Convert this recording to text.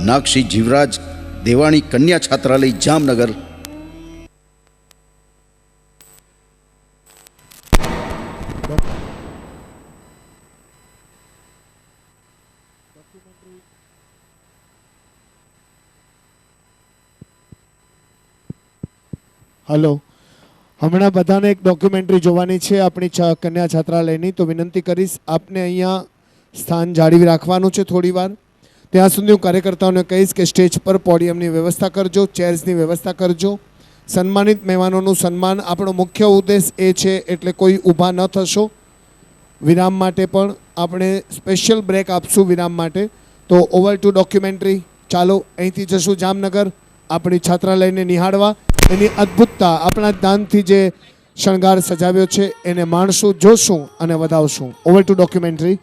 નાગશી જીવરાજ દેવાણી કન્યા છાત્રાલય જામનગર। હલો, હમણાં બધાને એક ડોક્યુમેન્ટરી જોવાની છે આપણી કન્યા છાત્રાલયની, તો વિનંતી કરીશ આપને અહીંયા સ્થાન જાળવી રાખવાનું છે થોડી વાર। ત્યાં સુધી હું કાર્યકર્તાઓને કહીશ કે સ્ટેજ પર પોડિયમની વ્યવસ્થા કરજો, ચેર્સની વ્યવસ્થા કરજો। સન્માનિત મહેમાનોનું સન્માન આપણો મુખ્ય ઉદ્દેશ એ છે, એટલે કોઈ ઊભા ન થશો। વિરામ માટે પણ આપણે સ્પેશિયલ બ્રેક આપશું વિરામ માટે। તો ઓવર ટુ ડોક્યુમેન્ટરી। ચાલો અહીંથી જશું જામનગર આપણી છાત્રાલયને નિહાળવા, એની અદ્ભુતતા, આપણા દાનથી જે શણગાર સજાવ્યો છે એને માણશું, જોશું અને વધાવશું। Over to documentary.